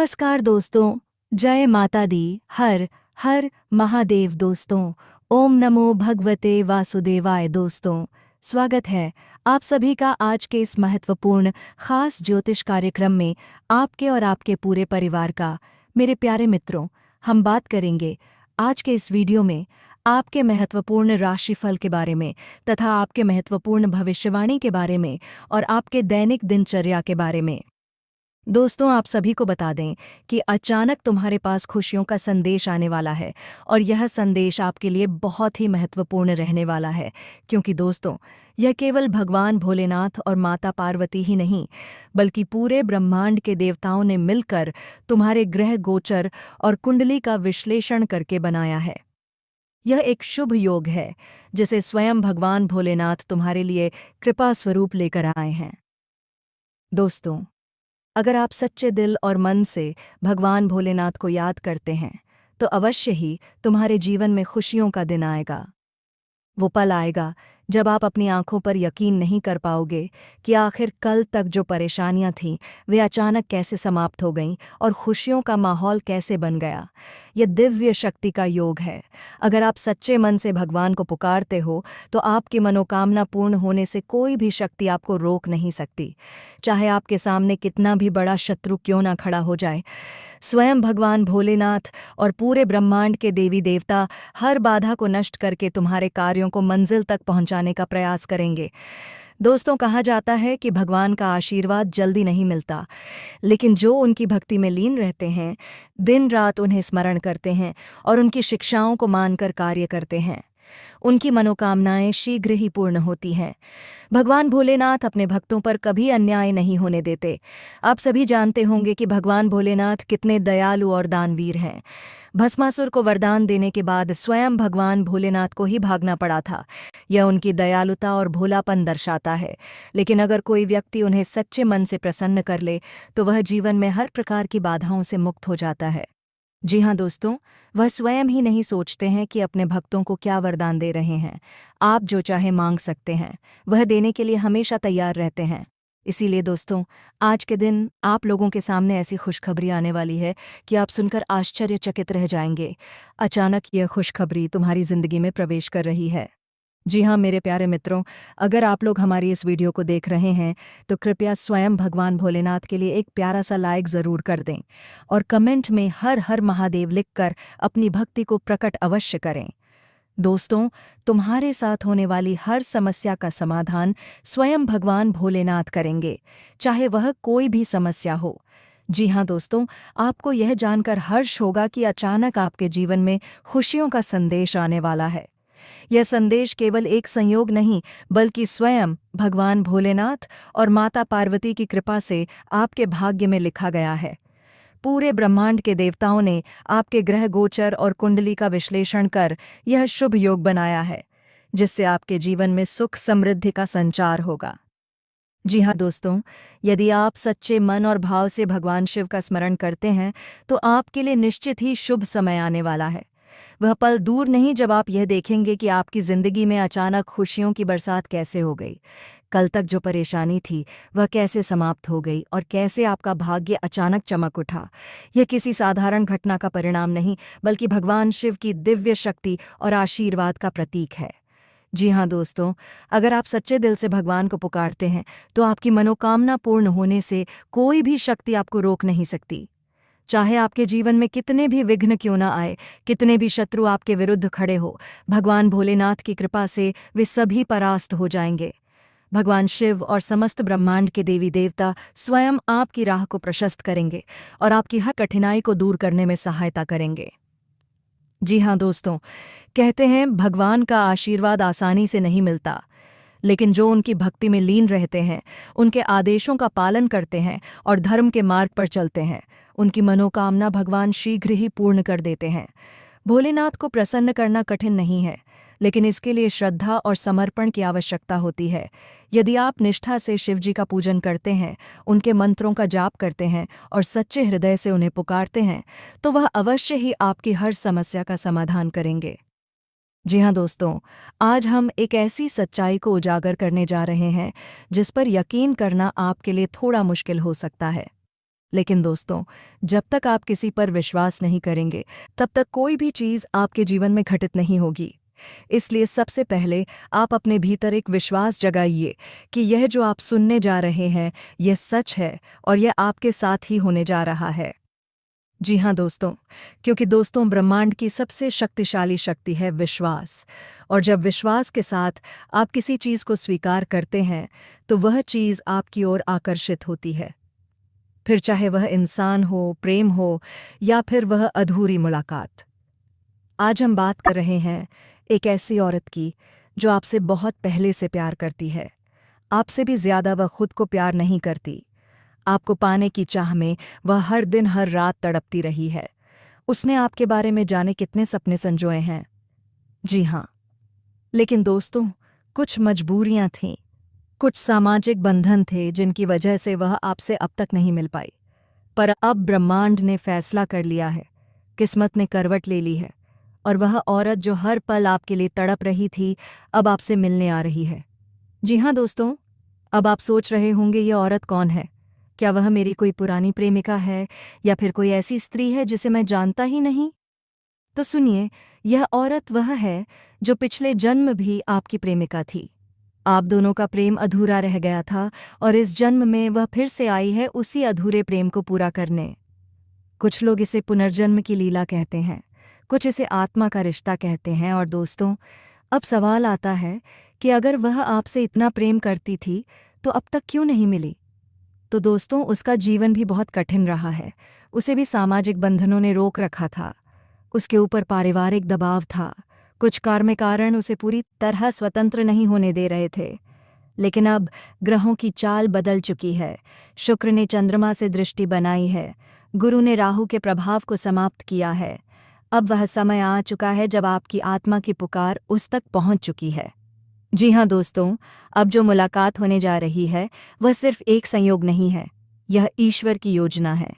नमस्कार दोस्तों, जय माता दी। हर हर महादेव दोस्तों। ओम नमो भगवते वासुदेवाय दोस्तों। स्वागत है आप सभी का आज के इस महत्वपूर्ण खास ज्योतिष कार्यक्रम में, आपके और आपके पूरे परिवार का। मेरे प्यारे मित्रों, हम बात करेंगे आज के इस वीडियो में आपके महत्वपूर्ण राशिफल के बारे में तथा आपके महत्वपूर्ण भविष्यवाणी के बारे में और आपके दैनिक दिनचर्या के बारे में। दोस्तों, आप सभी को बता दें कि अचानक तुम्हारे पास खुशियों का संदेश आने वाला है और यह संदेश आपके लिए बहुत ही महत्वपूर्ण रहने वाला है, क्योंकि दोस्तों, यह केवल भगवान भोलेनाथ और माता पार्वती ही नहीं, बल्कि पूरे ब्रह्मांड के देवताओं ने मिलकर तुम्हारे ग्रह गोचर और कुंडली का विश्लेषण करके बनाया है। यह एक शुभ योग है जिसे स्वयं भगवान भोलेनाथ तुम्हारे लिए कृपा स्वरूप लेकर आए हैं। दोस्तों, अगर आप सच्चे दिल और मन से भगवान भोलेनाथ को याद करते हैं, तो अवश्य ही तुम्हारे जीवन में खुशियों का दिन आएगा। वो पल आएगा जब आप अपनी आंखों पर यकीन नहीं कर पाओगे कि आखिर कल तक जो परेशानियां थीं, वे अचानक कैसे समाप्त हो गईं और खुशियों का माहौल कैसे बन गया। यह दिव्य शक्ति का योग है। अगर आप सच्चे मन से भगवान को पुकारते हो, तो आपकी मनोकामना पूर्ण होने से कोई भी शक्ति आपको रोक नहीं सकती, चाहे आपके सामने कितना भी बड़ा शत्रु क्यों ना खड़ा हो जाए। स्वयं भगवान भोलेनाथ और पूरे ब्रह्मांड के देवी देवता हर बाधा को नष्ट करके तुम्हारे कार्यों को मंजिल तक पहुंचाने का प्रयास करेंगे। दोस्तों, कहा जाता है कि भगवान का आशीर्वाद जल्दी नहीं मिलता, लेकिन जो उनकी भक्ति में लीन रहते हैं, दिन रात उन्हें स्मरण करते हैं और उनकी शिक्षाओं को मानकर कार्य करते हैं, उनकी मनोकामनाएं शीघ्र ही पूर्ण होती हैं। भगवान भोलेनाथ अपने भक्तों पर कभी अन्याय नहीं होने देते। आप सभी जानते होंगे कि भगवान भोलेनाथ कितने दयालु और दानवीर हैं। भस्मासुर को वरदान देने के बाद स्वयं भगवान भोलेनाथ को ही भागना पड़ा था। यह उनकी दयालुता और भोलापन दर्शाता है। लेकिन अगर कोई व्यक्ति उन्हें सच्चे मन से प्रसन्न कर ले, तो वह जीवन में हर प्रकार की बाधाओं से मुक्त हो जाता है। जी हाँ दोस्तों, वह स्वयं ही नहीं सोचते हैं कि अपने भक्तों को क्या वरदान दे रहे हैं। आप जो चाहे मांग सकते हैं, वह देने के लिए हमेशा तैयार रहते हैं। इसीलिए दोस्तों, आज के दिन आप लोगों के सामने ऐसी खुशखबरी आने वाली है कि आप सुनकर आश्चर्यचकित रह जाएंगे। अचानक यह खुशखबरी तुम्हारी जिंदगी में प्रवेश कर रही है। जी हाँ मेरे प्यारे मित्रों, अगर आप लोग हमारी इस वीडियो को देख रहे हैं, तो कृपया स्वयं भगवान भोलेनाथ के लिए एक प्यारा सा लाइक ज़रूर कर दें और कमेंट में हर हर महादेव लिखकर अपनी भक्ति को प्रकट अवश्य करें। दोस्तों, तुम्हारे साथ होने वाली हर समस्या का समाधान स्वयं भगवान भोलेनाथ करेंगे, चाहे वह कोई भी समस्या हो। जी हाँ दोस्तों, आपको यह जानकर हर्ष होगा कि अचानक आपके जीवन में खुशियों का संदेश आने वाला है। यह संदेश केवल एक संयोग नहीं, बल्कि स्वयं भगवान भोलेनाथ और माता पार्वती की कृपा से आपके भाग्य में लिखा गया है। पूरे ब्रह्मांड के देवताओं ने आपके ग्रह गोचर और कुंडली का विश्लेषण कर यह शुभ योग बनाया है, जिससे आपके जीवन में सुख समृद्धि का संचार होगा। जी हाँ दोस्तों, यदि आप सच्चे मन और भाव से भगवान शिव का स्मरण करते हैं, तो आपके लिए निश्चित ही शुभ समय आने वाला है। वह पल दूर नहीं जब आप यह देखेंगे कि आपकी जिंदगी में अचानक खुशियों की बरसात कैसे हो गई। कल तक जो परेशानी थी, वह कैसे समाप्त हो गई और कैसे आपका भाग्य अचानक चमक उठा। यह किसी साधारण घटना का परिणाम नहीं, बल्कि भगवान शिव की दिव्य शक्ति और आशीर्वाद का प्रतीक है। जी हाँ दोस्तों, अगर आप सच्चे दिल से भगवान को पुकारते हैं, तो आपकी मनोकामना पूर्ण होने से कोई भी शक्ति आपको रोक नहीं सकती। चाहे आपके जीवन में कितने भी विघ्न क्यों न आए, कितने भी शत्रु आपके विरुद्ध खड़े हो, भगवान भोलेनाथ की कृपा से वे सभी परास्त हो जाएंगे। भगवान शिव और समस्त ब्रह्मांड के देवी देवता स्वयं आपकी राह को प्रशस्त करेंगे और आपकी हर कठिनाई को दूर करने में सहायता करेंगे। जी हाँ दोस्तों, कहते हैं भगवान का आशीर्वाद आसानी से नहीं मिलता, लेकिन जो उनकी भक्ति में लीन रहते हैं, उनके आदेशों का पालन करते हैं और धर्म के मार्ग पर चलते हैं, उनकी मनोकामना भगवान शीघ्र ही पूर्ण कर देते हैं। भोलेनाथ को प्रसन्न करना कठिन नहीं है, लेकिन इसके लिए श्रद्धा और समर्पण की आवश्यकता होती है। यदि आप निष्ठा से शिवजी का पूजन करते हैं, उनके मंत्रों का जाप करते हैं और सच्चे हृदय से उन्हें पुकारते हैं, तो वह अवश्य ही आपकी हर समस्या का समाधान करेंगे। जी हाँ दोस्तों, आज हम एक ऐसी सच्चाई को उजागर करने जा रहे हैं जिस पर यकीन करना आपके लिए थोड़ा मुश्किल हो सकता है। लेकिन दोस्तों, जब तक आप किसी पर विश्वास नहीं करेंगे, तब तक कोई भी चीज़ आपके जीवन में घटित नहीं होगी। इसलिए सबसे पहले आप अपने भीतर एक विश्वास जगाइए कि यह जो आप सुनने जा रहे हैं, यह सच है और यह आपके साथ ही होने जा रहा है। जी हाँ दोस्तों, क्योंकि दोस्तों, ब्रह्मांड की सबसे शक्तिशाली शक्ति है विश्वास। और जब विश्वास के साथ आप किसी चीज़ को स्वीकार करते हैं, तो वह चीज़ आपकी ओर आकर्षित होती है। फिर चाहे वह इंसान हो, प्रेम हो या फिर वह अधूरी मुलाकात। आज हम बात कर रहे हैं एक ऐसी औरत की जो आपसे बहुत पहले से प्यार करती है। आपसे भी ज़्यादा वह खुद को प्यार नहीं करती। आपको पाने की चाह में वह हर दिन हर रात तड़पती रही है। उसने आपके बारे में जाने कितने सपने संजोए हैं। जी हाँ, लेकिन दोस्तों, कुछ मजबूरियां थीं, कुछ सामाजिक बंधन थे जिनकी वजह से वह आपसे अब तक नहीं मिल पाई। पर अब ब्रह्मांड ने फैसला कर लिया है, किस्मत ने करवट ले ली है और वह औरत जो हर पल आपके लिए तड़प रही थी, अब आपसे मिलने आ रही है। जी हाँ दोस्तों, अब आप सोच रहे होंगे ये औरत कौन है? क्या वह मेरी कोई पुरानी प्रेमिका है या फिर कोई ऐसी स्त्री है जिसे मैं जानता ही नहीं? तो सुनिए, यह औरत वह है जो पिछले जन्म भी आपकी प्रेमिका थी। आप दोनों का प्रेम अधूरा रह गया था और इस जन्म में वह फिर से आई है उसी अधूरे प्रेम को पूरा करने। कुछ लोग इसे पुनर्जन्म की लीला कहते हैं, कुछ इसे आत्मा का रिश्ता कहते हैं। और दोस्तों, अब सवाल आता है कि अगर वह आपसे इतना प्रेम करती थी तो अब तक क्यों नहीं मिली? तो दोस्तों, उसका जीवन भी बहुत कठिन रहा है। उसे भी सामाजिक बंधनों ने रोक रखा था, उसके ऊपर पारिवारिक दबाव था, कुछ कार्य कारण उसे पूरी तरह स्वतंत्र नहीं होने दे रहे थे। लेकिन अब ग्रहों की चाल बदल चुकी है। शुक्र ने चंद्रमा से दृष्टि बनाई है, गुरु ने राहु के प्रभाव को समाप्त किया है। अब वह समय आ चुका है जब आपकी आत्मा की पुकार उस तक पहुंच चुकी है। जी हाँ दोस्तों, अब जो मुलाकात होने जा रही है वह सिर्फ एक संयोग नहीं है, यह ईश्वर की योजना है।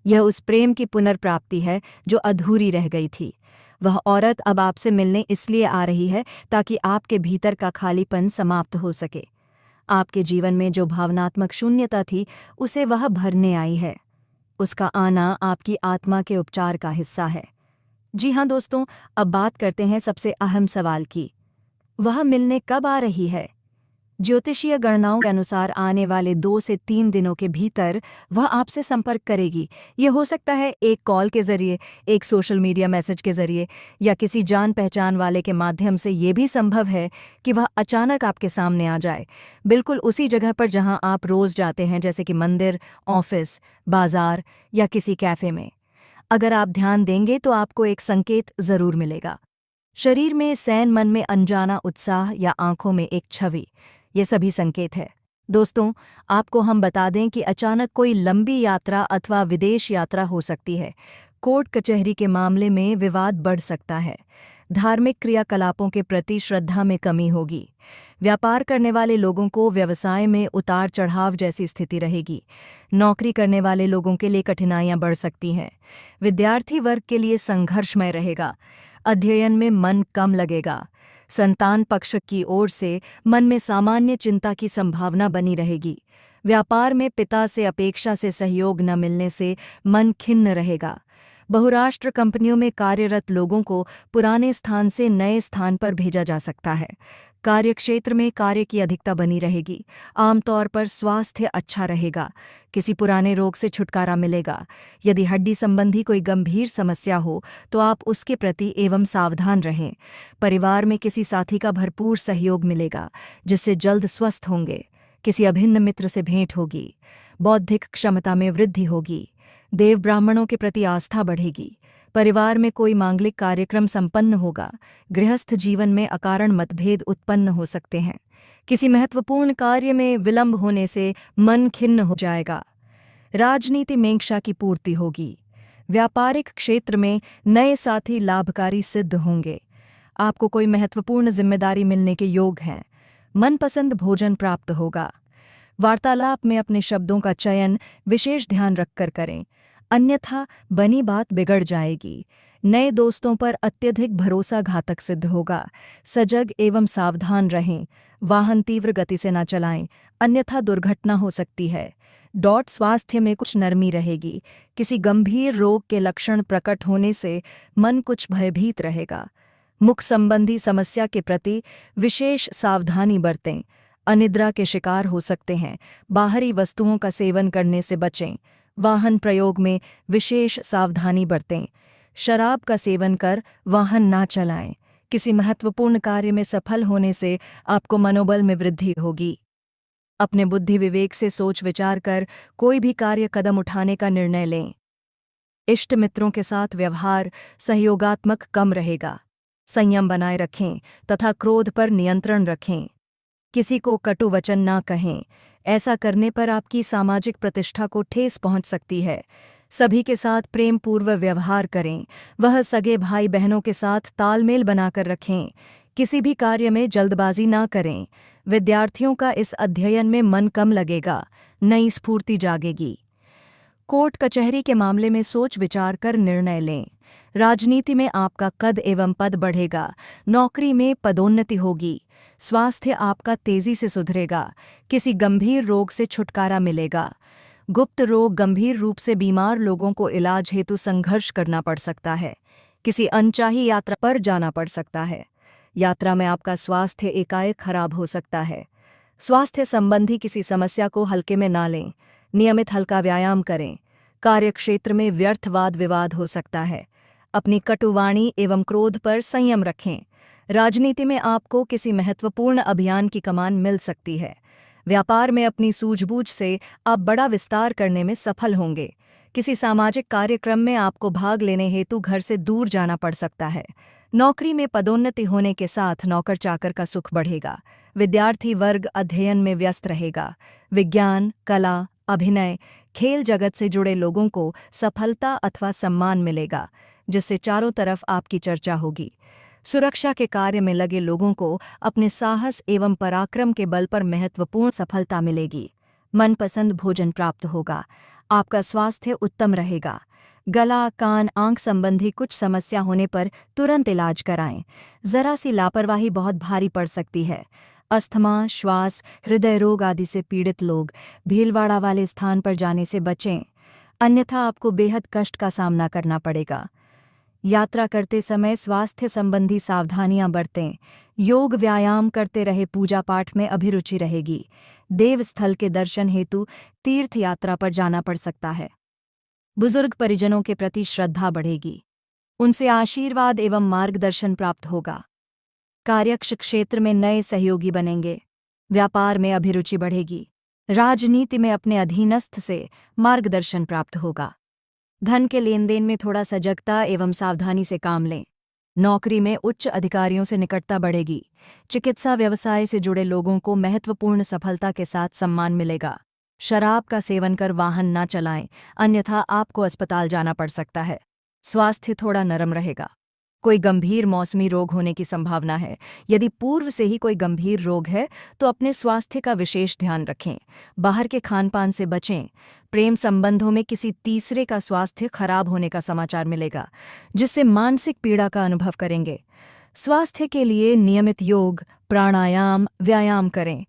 यह उस प्रेम की पुनर्प्राप्ति है जो अधूरी रह गई थी। वह औरत अब आपसे मिलने इसलिए आ रही है ताकि आपके भीतर का खालीपन समाप्त हो सके। आपके जीवन में जो भावनात्मक शून्यता थी, उसे वह भरने आई है। उसका आना आपकी आत्मा के उपचार का हिस्सा है। जी हाँ दोस्तों, अब बात करते हैं सबसे अहम सवाल की। वह मिलने कब आ रही है? ज्योतिषीय गणनाओं के अनुसार आने वाले 2 से 3 दिनों के भीतर वह आपसे संपर्क करेगी। ये हो सकता है एक कॉल के जरिए, एक सोशल मीडिया मैसेज के जरिए या किसी जान पहचान वाले के माध्यम से। ये भी संभव है कि वह अचानक आपके सामने आ जाए, बिल्कुल उसी जगह पर जहां आप रोज जाते हैं, जैसे कि मंदिर, ऑफिस, बाजार या किसी कैफे में। अगर आप ध्यान देंगे तो आपको एक संकेत जरूर मिलेगा। शरीर में सैन, मन में अनजाना उत्साह या आंखों में एक छवि, ये सभी संकेत है। दोस्तों, आपको हम बता दें कि अचानक कोई लंबी यात्रा अथवा विदेश यात्रा हो सकती है। कोर्ट कचहरी के मामले में विवाद बढ़ सकता है। धार्मिक क्रियाकलापों के प्रति श्रद्धा में कमी होगी। व्यापार करने वाले लोगों को व्यवसाय में उतार चढ़ाव जैसी स्थिति रहेगी। नौकरी करने वाले लोगों के लिए कठिनाइयां बढ़ सकती हैं। विद्यार्थी वर्ग के लिए संघर्षमय रहेगा। अध्ययन में मन कम लगेगा। संतान पक्ष की ओर से मन में सामान्य चिंता की संभावना बनी रहेगी। व्यापार में पिता से अपेक्षा से सहयोग न मिलने से मन खिन्न रहेगा। बहुराष्ट्र कंपनियों में कार्यरत लोगों को पुराने स्थान से नए स्थान पर भेजा जा सकता है। कार्यक्षेत्र में कार्य की अधिकता बनी रहेगी। आमतौर पर स्वास्थ्य अच्छा रहेगा। किसी पुराने रोग से छुटकारा मिलेगा। यदि हड्डी संबंधी कोई गंभीर समस्या हो तो आप उसके प्रति एवं सावधान रहें। परिवार में किसी साथी का भरपूर सहयोग मिलेगा, जिससे जल्द स्वस्थ होंगे। किसी अभिन्न मित्र से भेंट होगी। बौद्धिक क्षमता में वृद्धि होगी। देव ब्राह्मणों के प्रति आस्था बढ़ेगी। परिवार में कोई मांगलिक कार्यक्रम संपन्न होगा। गृहस्थ जीवन में अकारण मतभेद उत्पन्न हो सकते हैं। किसी महत्वपूर्ण कार्य में विलंब होने से मन खिन्न हो जाएगा। राजनीति में इच्छा की पूर्ति होगी। व्यापारिक क्षेत्र में नए साथी लाभकारी सिद्ध होंगे। आपको कोई महत्वपूर्ण जिम्मेदारी मिलने के योग हैं। मनपसंद भोजन प्राप्त होगा। वार्तालाप में अपने शब्दों का चयन विशेष ध्यान रखकर करें, अन्यथा बनी बात बिगड़ जाएगी। नए दोस्तों पर अत्यधिक भरोसा घातक सिद्ध होगा। सजग एवं सावधान रहें। वाहन तीव्र गति से न चलाएं, अन्यथा दुर्घटना हो सकती है। स्वास्थ्य में कुछ नरमी रहेगी। किसी गंभीर रोग के लक्षण प्रकट होने से मन कुछ भयभीत रहेगा। मुख संबंधी समस्या के प्रति विशेष सावधानी बरतें। अनिद्रा के शिकार हो सकते हैं। बाहरी वस्तुओं का सेवन करने से बचें। वाहन प्रयोग में विशेष सावधानी बरतें। शराब का सेवन कर वाहन ना चलाएं। किसी महत्वपूर्ण कार्य में सफल होने से आपको मनोबल में वृद्धि होगी। अपने बुद्धि विवेक से सोच विचार कर कोई भी कार्य कदम उठाने का निर्णय लें। इष्ट मित्रों के साथ व्यवहार सहयोगात्मक कम रहेगा। संयम बनाए रखें तथा क्रोध पर नियंत्रण रखें। किसी को कटु वचन ना कहें, ऐसा करने पर आपकी सामाजिक प्रतिष्ठा को ठेस पहुंच सकती है। सभी के साथ प्रेम पूर्व व्यवहार करें। वह सगे भाई बहनों के साथ तालमेल बनाकर रखें। किसी भी कार्य में जल्दबाजी ना करें। विद्यार्थियों का इस अध्ययन में मन कम लगेगा, नई स्फूर्ति जागेगी। कोर्ट कचहरी के मामले में सोच विचार कर निर्णय लें। राजनीति में आपका कद एवं पद बढ़ेगा। नौकरी में पदोन्नति होगी। स्वास्थ्य आपका तेजी से सुधरेगा। किसी गंभीर रोग से छुटकारा मिलेगा। गुप्त रोग गंभीर रूप से बीमार लोगों को इलाज हेतु संघर्ष करना पड़ सकता है। किसी अनचाही यात्रा पर जाना पड़ सकता है। यात्रा में आपका स्वास्थ्य एकाएक खराब हो सकता है। स्वास्थ्य संबंधी किसी समस्या को हल्के में ना लें। नियमित हल्का व्यायाम करें। कार्यक्षेत्र में व्यर्थ वाद विवाद हो सकता है। अपनी कटुवाणी एवं क्रोध पर संयम रखें। राजनीति में आपको किसी महत्वपूर्ण अभियान की कमान मिल सकती है। व्यापार में अपनी सूझबूझ से आप बड़ा विस्तार करने में सफल होंगे। किसी सामाजिक कार्यक्रम में आपको भाग लेने हेतु घर से दूर जाना पड़ सकता है। नौकरी में पदोन्नति होने के साथ नौकर चाकर का सुख बढ़ेगा। विद्यार्थी वर्ग अध्ययन में व्यस्त रहेगा। विज्ञान, कला, अभिनय, खेल जगत से जुड़े लोगों को सफलता अथवा सम्मान मिलेगा, जिससे चारों तरफ आपकी चर्चा होगी। सुरक्षा के कार्य में लगे लोगों को अपने साहस एवं पराक्रम के बल पर महत्वपूर्ण सफलता मिलेगी। मनपसंद भोजन प्राप्त होगा। आपका स्वास्थ्य उत्तम रहेगा। गला, कान, आंख संबंधी कुछ समस्या होने पर तुरंत इलाज कराएं। जरा सी लापरवाही बहुत भारी पड़ सकती है। अस्थमा, श्वास, हृदय रोग आदि से पीड़ित लोग भीलवाड़ा वाले स्थान पर जाने से बचें, अन्यथा आपको बेहद कष्ट का सामना करना पड़ेगा। यात्रा करते समय स्वास्थ्य संबंधी सावधानियां बरतें। योग व्यायाम करते रहे पूजा पाठ में अभिरुचि रहेगी। देवस्थल के दर्शन हेतु तीर्थ यात्रा पर जाना पड़ सकता है। बुजुर्ग परिजनों के प्रति श्रद्धा बढ़ेगी। उनसे आशीर्वाद एवं मार्गदर्शन प्राप्त होगा। कार्यक्ष क्षेत्र में नए सहयोगी बनेंगे। व्यापार में अभिरुचि बढ़ेगी। राजनीति में अपने अधीनस्थ से मार्गदर्शन प्राप्त होगा। धन के लेन देन में थोड़ा सजगता एवं सावधानी से काम लें। नौकरी में उच्च अधिकारियों से निकटता बढ़ेगी। चिकित्सा व्यवसाय से जुड़े लोगों को महत्वपूर्ण सफलता के साथ सम्मान मिलेगा। शराब का सेवन कर वाहन ना चलाएं, अन्यथा आपको अस्पताल जाना पड़ सकता है। स्वास्थ्य थोड़ा नरम रहेगा। कोई गंभीर मौसमी रोग होने की संभावना है। यदि पूर्व से ही कोई गंभीर रोग है तो अपने स्वास्थ्य का विशेष ध्यान रखें। बाहर के खानपान से बचें। प्रेम संबंधों में किसी तीसरे का स्वास्थ्य खराब होने का समाचार मिलेगा, जिससे मानसिक पीड़ा का अनुभव करेंगे। स्वास्थ्य के लिए नियमित योग, प्राणायाम, व्यायाम करें।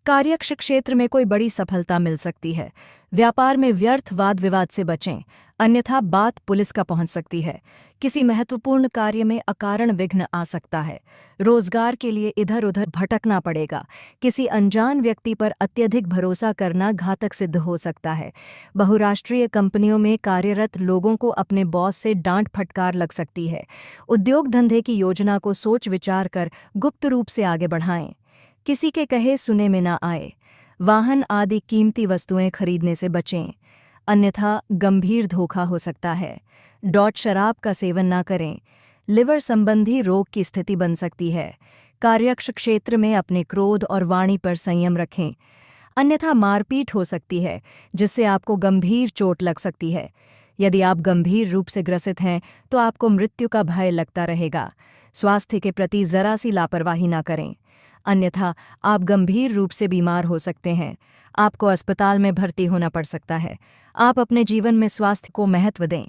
कार्यक्ष क्षेत्र में कोई बड़ी सफलता मिल सकती है। व्यापार में व्यर्थ वाद विवाद से बचें, अन्यथा बात पुलिस का पहुंच सकती है। किसी महत्वपूर्ण कार्य में अकारण विघ्न आ सकता है। रोजगार के लिए इधर उधर भटकना पड़ेगा। किसी अनजान व्यक्ति पर अत्यधिक भरोसा करना घातक सिद्ध हो सकता है। बहुराष्ट्रीय कंपनियों में कार्यरत लोगों को अपने बॉस से डांट फटकार लग सकती है। उद्योग धंधे की योजना को सोच विचार कर गुप्त रूप से आगे बढ़ाएं। किसी के कहे सुने में ना आए। वाहन आदि कीमती वस्तुएं खरीदने से बचें, अन्यथा गंभीर धोखा हो सकता है। शराब का सेवन ना करें। लिवर संबंधी रोग की स्थिति बन सकती है। कार्यक्ष क्षेत्र में अपने क्रोध और वाणी पर संयम रखें, अन्यथा मारपीट हो सकती है, जिससे आपको गंभीर चोट लग सकती है। यदि आप गंभीर रूप से ग्रसित हैं तो आपको मृत्यु का भय लगता रहेगा। स्वास्थ्य के प्रति जरा सी लापरवाही ना करें, अन्यथा आप गंभीर रूप से बीमार हो सकते हैं। आपको अस्पताल में भर्ती होना पड़ सकता है। आप अपने जीवन में स्वास्थ्य को महत्व दें।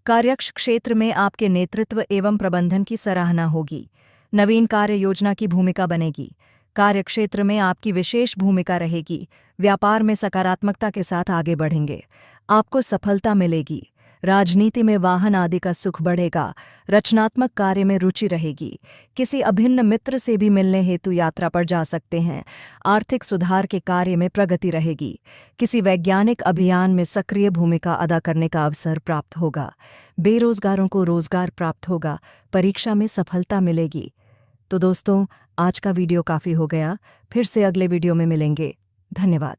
कार्यक्ष क्षेत्र में आपके नेतृत्व एवं प्रबंधन की सराहना होगी। नवीन कार्य योजना की भूमिका बनेगी। कार्यक्षेत्र में आपकी विशेष भूमिका रहेगी। व्यापार में सकारात्मकता के साथ आगे बढ़ेंगे। आपको सफलता मिलेगी। राजनीति में वाहन आदि का सुख बढ़ेगा। रचनात्मक कार्य में रुचि रहेगी। किसी अभिन्न मित्र से भी मिलने हेतु यात्रा पर जा सकते हैं। आर्थिक सुधार के कार्य में प्रगति रहेगी। किसी वैज्ञानिक अभियान में सक्रिय भूमिका अदा करने का अवसर प्राप्त होगा। बेरोजगारों को रोजगार प्राप्त होगा। परीक्षा में सफलता मिलेगी। तो दोस्तों, आज का वीडियो काफ़ी हो गया। फिर से अगले वीडियो में मिलेंगे। धन्यवाद।